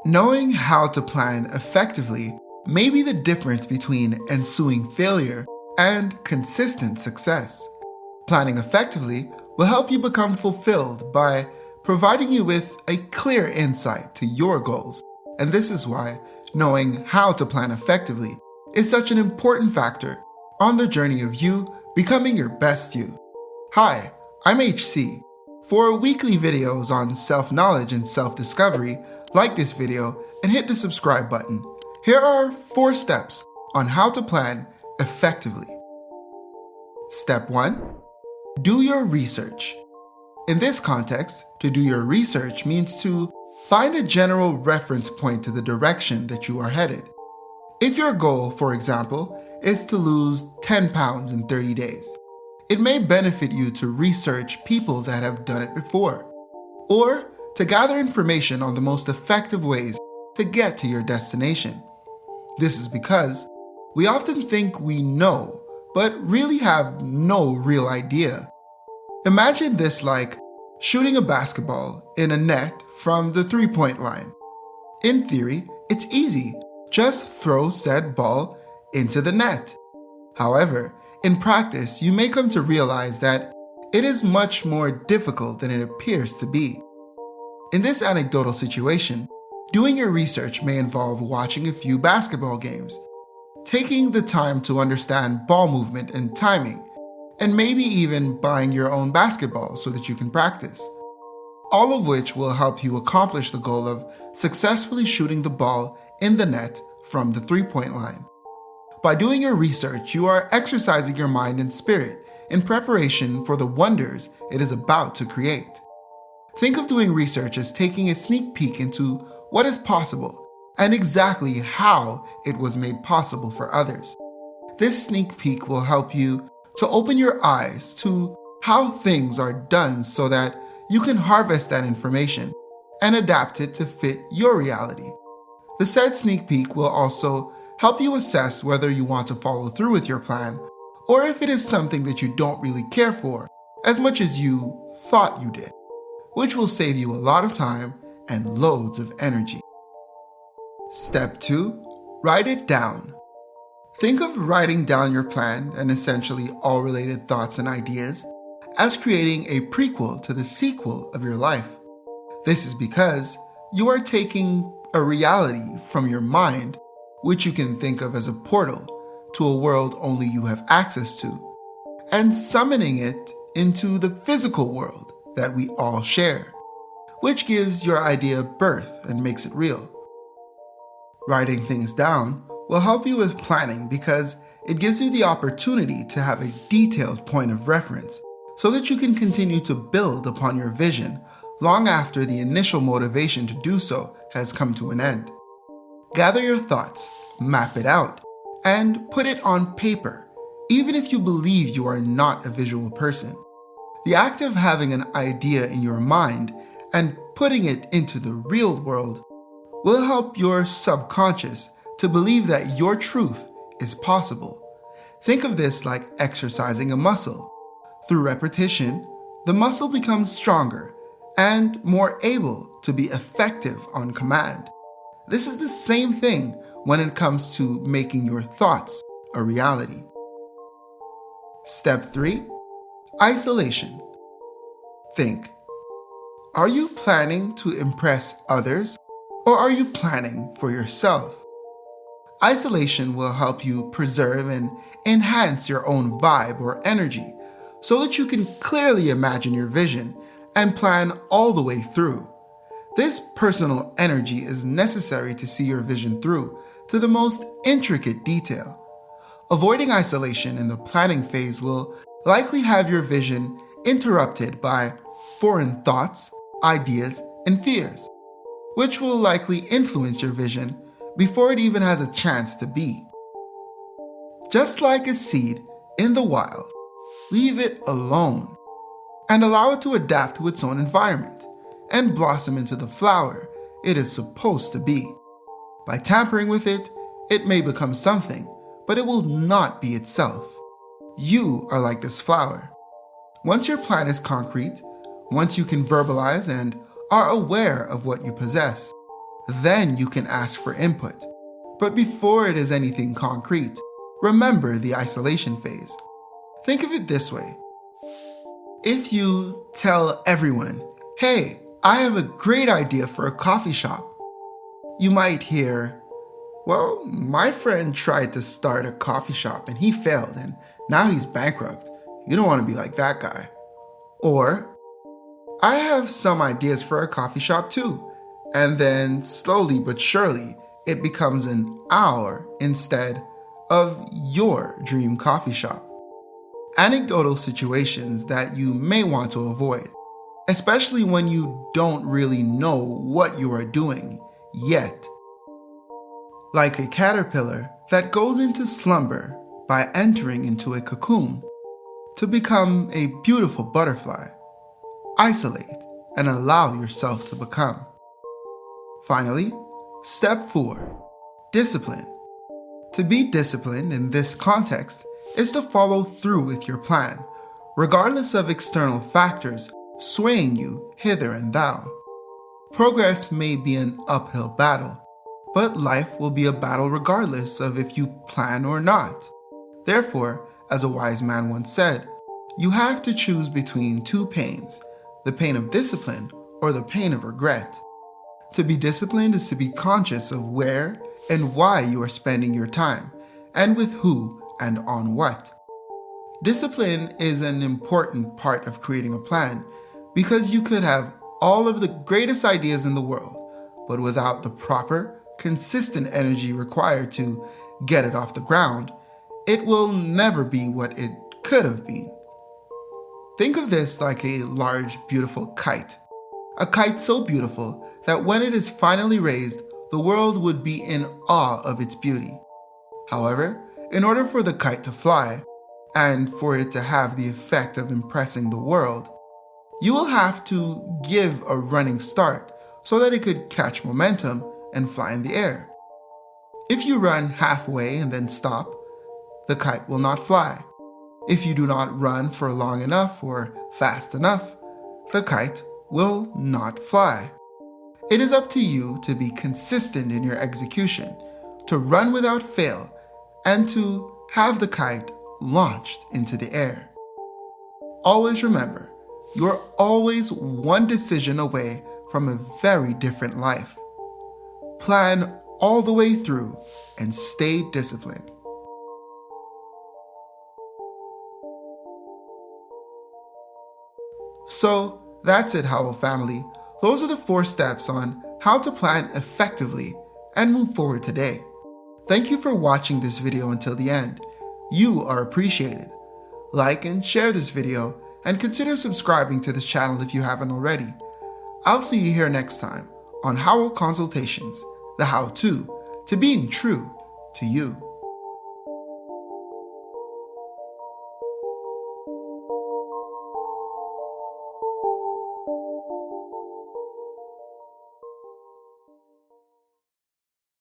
Knowing how to plan effectively may be the difference between ensuing failure and consistent success. Planning effectively will help you become fulfilled by providing you with a clear insight to your goals, and this is why knowing how to plan effectively is such an important factor on the journey of you becoming your best you. Hi, I'm HC. For weekly videos on self-knowledge and self-discovery, like this video and hit the subscribe button. Here are 4 steps on how to plan effectively. Step 1. Do your research. In this context, to do your research means to find a general reference point to the direction that you are headed. If your goal, for example, is to lose 10 pounds in 30 days, it may benefit you to research people that have done it before, or to gather information on the most effective ways to get to your destination. This is because we often think we know, but really have no real idea. Imagine this like shooting a basketball in a net from the 3-point line. In theory, it's easy. Just throw said ball into the net. However, in practice, you may come to realize that it is much more difficult than it appears to be. In this anecdotal situation, doing your research may involve watching a few basketball games, taking the time to understand ball movement and timing, and maybe even buying your own basketball so that you can practice. All of which will help you accomplish the goal of successfully shooting the ball in the net from the 3-point line. By doing your research, you are exercising your mind and spirit in preparation for the wonders it is about to create. Think of doing research as taking a sneak peek into what is possible and exactly how it was made possible for others. This sneak peek will help you to open your eyes to how things are done so that you can harvest that information and adapt it to fit your reality. The said sneak peek will also help you assess whether you want to follow through with your plan or if it is something that you don't really care for as much as you thought you did, which will save you a lot of time and loads of energy. Step 2. Write it down. Think of writing down your plan and essentially all related thoughts and ideas as creating a prequel to the sequel of your life. This is because you are taking a reality from your mind, which you can think of as a portal to a world only you have access to, and summoning it into the physical world that we all share, which gives your idea birth and makes it real. Writing things down will help you with planning because it gives you the opportunity to have a detailed point of reference so that you can continue to build upon your vision long after the initial motivation to do so has come to an end. Gather your thoughts, map it out, and put it on paper, even if you believe you are not a visual person. The act of having an idea in your mind and putting it into the real world will help your subconscious to believe that your truth is possible. Think of this like exercising a muscle. Through repetition, the muscle becomes stronger and more able to be effective on command. This is the same thing when it comes to making your thoughts a reality. Step 3. Isolation. Think. Are you planning to impress others or are you planning for yourself? Isolation will help you preserve and enhance your own vibe or energy so that you can clearly imagine your vision and plan all the way through. This personal energy is necessary to see your vision through to the most intricate detail. Avoiding isolation in the planning phase will likely have your vision interrupted by foreign thoughts, ideas, and fears, which will likely influence your vision before it even has a chance to be. Just like a seed in the wild, leave it alone and allow it to adapt to its own environment and blossom into the flower it is supposed to be. By tampering with it, it may become something, but it will not be itself. You are like this flower. Once your plan is concrete, once you can verbalize and are aware of what you possess, then you can ask for input. But before it is anything concrete, remember the isolation phase. Think of it this way. If you tell everyone, "Hey, I have a great idea for a coffee shop," you might hear, "Well, my friend tried to start a coffee shop and he failed and now he's bankrupt. You don't want to be like that guy." Or, "I have some ideas for a coffee shop too." And then slowly but surely, it becomes an our instead of your dream coffee shop. Anecdotal situations that you may want to avoid, especially when you don't really know what you are doing yet. Like a caterpillar that goes into slumber by entering into a cocoon to become a beautiful butterfly. Isolate and allow yourself to become. Finally, step 4, discipline. To be disciplined in this context is to follow through with your plan, regardless of external factors swaying you hither and thou. Progress may be an uphill battle, but life will be a battle regardless of if you plan or not. Therefore, as a wise man once said, you have to choose between two pains, the pain of discipline or the pain of regret. To be disciplined is to be conscious of where and why you are spending your time, and with who and on what. Discipline is an important part of creating a plan because you could have all of the greatest ideas in the world, but without the proper, consistent energy required to get it off the ground, it will never be what it could have been. Think of this like a large, beautiful kite. A kite so beautiful that when it is finally raised, the world would be in awe of its beauty. However, in order for the kite to fly, and for it to have the effect of impressing the world, you will have to give a running start so that it could catch momentum and fly in the air. If you run halfway and then stop, the kite will not fly. If you do not run for long enough or fast enough, the kite will not fly. It is up to you to be consistent in your execution, to run without fail, and to have the kite launched into the air. Always remember, you are always one decision away from a very different life. Plan all the way through and stay disciplined. So that's it, Howell family. Those are the 4 steps on how to plan effectively and move forward today. Thank you for watching this video until the end. You are appreciated. Like and share this video and consider subscribing to this channel if you haven't already. I'll see you here next time on Howell Consultations, the how-to being true to you.